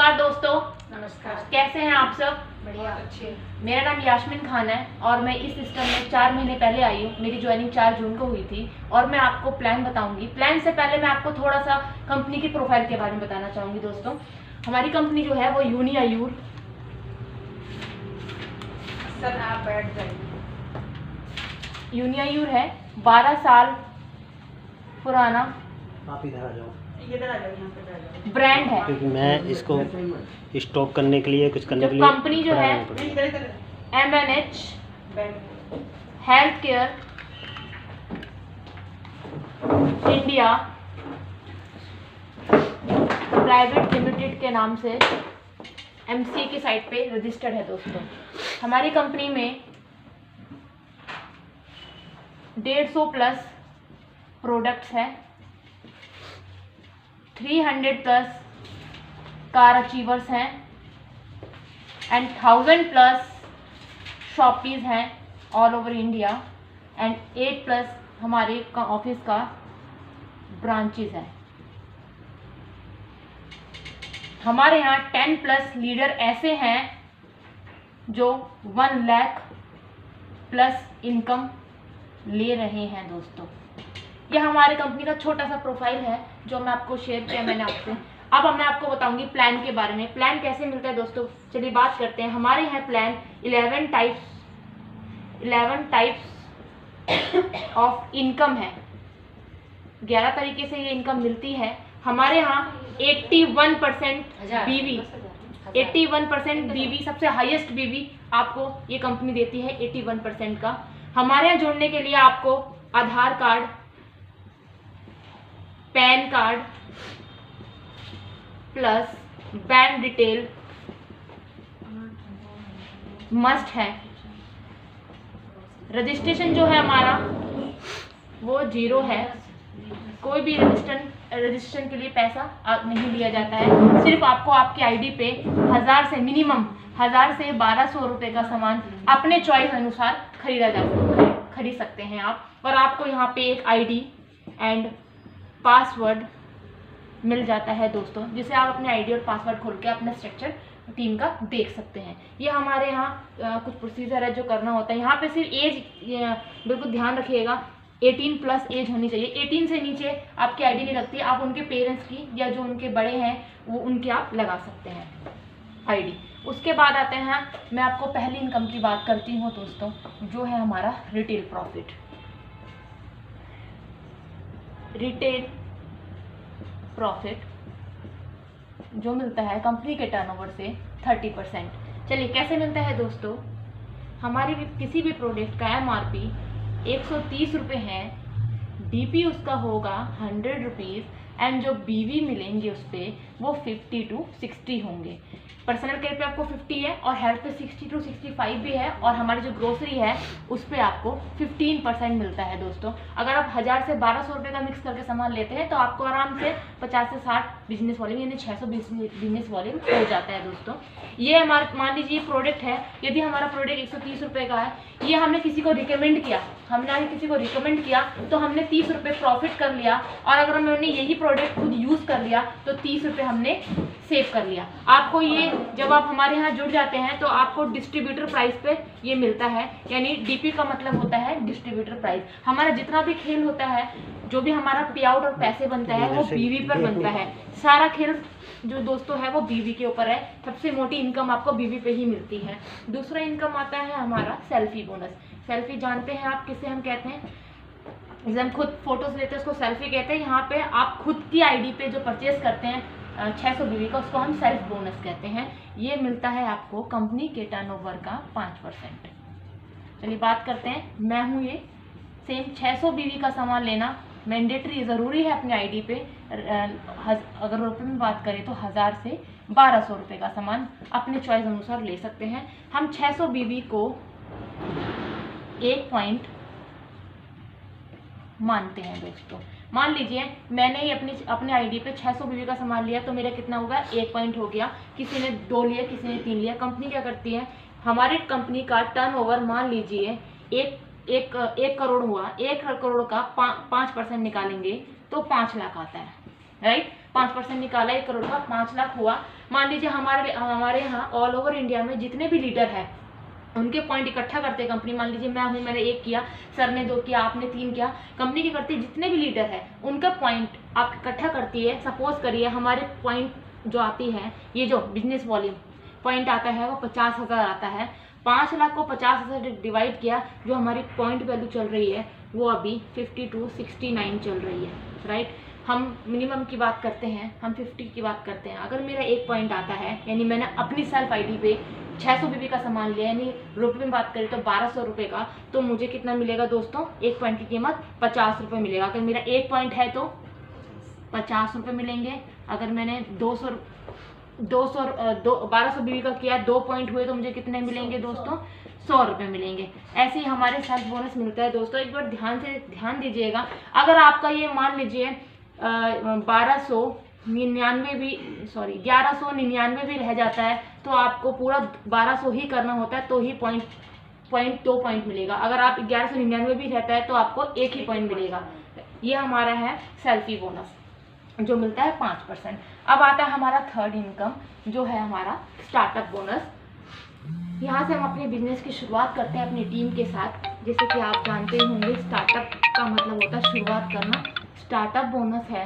नमस्कार दोस्तों। नमस्कार। कैसे हैं आप सब? बढ़िया, अच्छे। मेरा नाम यास्मीन खान है और मैं इस सिस्टम में 4 महीने पहले आई हूँ। मेरी ज्वाइनिंग 4 जून को हुई थी और मैं आपको प्लान बताऊंगी। प्लान से पहले मैं आपको थोड़ा सा कंपनी की प्रोफाइल के बारे में बताना चाहूँगी दोस्तों। हमारी कंपनी जो है वो यूनिआयूर। सर आप बैठ जाइए। यूनिआयूर है, 12 साल पुराना आप इधर आ जाओ, इधर आ जाओ, यहाँ पे बैठ जाओ। ब्रांड है। क्योंकि मैं इसको स्टॉक करने के लिए कुछ करने जो के लिए कंपनी जो है नहीं, इधर इधर MNH बैठ। Health care India private limited के नाम से MCA की साइट पे रजिस्टर्ड है दोस्तों। हमारी कंपनी में 150 प्लस प्रोडक्ट्स हैं, 300 प्लस कार अचीवर्स हैं एंड 1000 प्लस शॉपीज हैं all over India and 8 plus हमारे ऑफिस का ब्रांचेस हैं। हमारे यहाँ 10 प्लस लीडर ऐसे हैं जो 1 लाख प्लस इनकम ले रहे हैं दोस्तों। यह हमारे कंपनी का छोटा सा प्रोफाइल है जो मैं आपको शेयर किया मैंने आपसे। अब मैं आपको बताऊंगी प्लान के बारे में। प्लान कैसे मिलता है दोस्तों, चलिए बात करते हैं। हमारे यहाँ प्लान 11 टाइप्स ऑफ इनकम है। 11 तरीके से ये इनकम मिलती है। हमारे यहाँ 81% बीवी 81% बीवी सबसे हाईएस्ट बीवी आपको ये कंपनी देती है 81% का। हमारे यहाँ जुड़ने के लिए आपको Aadhaar card, PAN card plus bank detail must है। रजिस्ट्रेशन जो है हमारा वो 0 है। कोई भी रजिस्ट्रेशन के लिए पैसा नहीं लिया जाता है। सिर्फ आपको आपकी आईडी पे 1000 से मिनिमम 1000 से 1200 रुपए का सामान अपने चॉइस अनुसार खरीद सकते हैं आप। और आपको यहाँ पे एक आईडी एंड पासवर्ड मिल जाता है दोस्तों, जिसे आप अपने आईडी और पासवर्ड खोल के अपना स्ट्रक्चर टीम का देख सकते हैं। ये हमारे यहाँ कुछ प्रोसीजर है जो करना होता है। यहाँ पे सिर्फ एज बिल्कुल ध्यान रखिएगा, 18 प्लस एज होनी चाहिए। 18 से नीचे आपकी आईडी नहीं लगती। आप उनके पेरेंट्स की या जो उनके बड़े हैं वो उनके आप लगा सकते हैं आईडी। उसके बाद आते हैं, मैं आपको पहली इनकम की बात करती हूँ दोस्तों, जो है हमारा रिटेल प्रॉफिट। रिटेल प्रॉफिट जो मिलता है कंपनी के टर्नओवर से 30%। चलिए कैसे मिलता है दोस्तों। हमारी किसी भी प्रोडक्ट का MRP 130 रुपये है, DP उसका होगा 100 रुपीज़ एंड जो BV मिलेंगे उस पर वो 50 to 60 होंगे। पर्सनल केयर पे आपको 50 है और हेल्थ पे 60 to 65 भी है। और हमारी जो ग्रोसरी है उस पर आपको 15% मिलता है दोस्तों। अगर आप 1000 से 1200 रुपये का मिक्स करके सामान लेते हैं तो आपको आराम से 50 से 60 बिजनेस वॉल्यूम यानी 600 बिजनेस वॉल्यूम हो जाता है दोस्तों। ये हमारा मान लीजिए प्रोडक्ट है, यदि हमारा प्रोडक्ट 130 रुपये का है, ये हमने किसी को रिकमेंड किया, तो हमने 30 रुपये प्रॉफिट कर लिया। और अगर हमने यही प्रोडक्ट खुद यूज़ कर लिया तो 30 रुपये हमने सेव कर लिया। आपको ये जब आप हमारे यहाँ जुड़ जाते हैं तो आपको डिस्ट्रीब्यूटर प्राइस पे ये मिलता है, यानी DP का मतलब होता है डिस्ट्रीब्यूटर प्राइस। हमारा जितना भी खेल होता है, जो भी हमारा पे आउट और पैसे बनता है वो BV पर बनता है। सारा खेल जो दोस्तों है वो BV के ऊपर है। सबसे मोटी इनकम आपको BV पे ही मिलती है। दूसरा इनकम आता है हमारा सेल्फी बोनस। सेल्फी जानते हैं आप किसे हम कहते हैं, जैसे हम खुद फोटोज लेते हैं उसको सेल्फी कहते हैं। यहाँ पे आप खुद की आईडी पे जो परचेज करते हैं 600 BV का, उसको हम सेल्फ बोनस कहते हैं। ये मिलता है आपको कंपनी के टर्नओवर का 5%। चलिए बात करते हैं, मैं हूँ ये सेम 600 BV का सामान लेना मैंडेटरी ज़रूरी है अपनी आईडी पे। अगर रुपये में बात करें तो 1000 से 1200 रुपये का सामान अपने चॉइस अनुसार ले सकते हैं। हम 600 BV को 1 पॉइंट मानते हैं दोस्तों। मान लीजिए मैंने ही अपने आईडी पे 600 BV का सामान लिया तो मेरा कितना होगा, 1 पॉइंट हो गया। किसी ने 2 लिया, किसी ने 3 लिया। कंपनी क्या करती है, हमारी कंपनी का टर्नओवर मान लीजिए 1 करोड़ हुआ, 1 करोड़ का 5% निकालेंगे तो 5 लाख आता है। राइट। 5% निकाला 1 करोड़ का 5 लाख हुआ। मान लीजिए हमारे यहाँ ऑल ओवर इंडिया में जितने भी लीडर है उनके पॉइंट इकट्ठा करते हैं कंपनी। मान लीजिए मैं हूँ, मैंने 1 किया, सर ने 2 किया, आपने 3 किया, कंपनी के करते जितने भी लीडर है उनका पॉइंट आप इकट्ठा करती है। सपोज करिए हमारे पॉइंट जो आती है, ये जो बिजनेस वॉल्यूम पॉइंट आता है वो 50,000 आता है। 5 लाख को 50,000 से डिवाइड किया, जो हमारी पॉइंट वैल्यू चल रही है वो अभी 5269 चल रही है, राइट। हम मिनिमम की बात करते हैं, हम 50 की बात करते हैं। अगर मेरा 1 पॉइंट आता है, यानी मैंने अपनी सेल्फ आईडी पे 600 बीबी का सामान लिया, यानी रुपये में बात करें तो 1200 रुपये का, तो मुझे कितना मिलेगा दोस्तों? 1 पॉइंट की कीमत 50 रुपये मिलेगा। अगर मेरा 1 पॉइंट है तो 50 रुपये मिलेंगे। अगर मैंने 1200 बीबी का किया, 2 पॉइंट हुए तो मुझे कितने मिलेंगे दोस्तों? 100 रुपये मिलेंगे। ऐसे ही हमारे सेल्फ बोनस मिलता है दोस्तों। एक बार ध्यान दीजिएगा, अगर आपका ये मान लीजिए 1199 भी रह जाता है तो आपको पूरा 1200 ही करना होता है, तो ही पॉइंट 2 पॉइंट मिलेगा। अगर आप 1199 भी रहता है तो आपको 1 ही पॉइंट मिलेगा। ये हमारा है सेल्फी बोनस जो मिलता है 5%। अब आता है हमारा थर्ड इनकम, जो है हमारा स्टार्टअप बोनस। यहाँ से हम अपने बिजनेस की शुरुआत करते हैं अपनी टीम के साथ। जैसे कि आप जानते ही होंगे, स्टार्टअप का मतलब होता है शुरुआत करना। स्टार्टअप बोनस है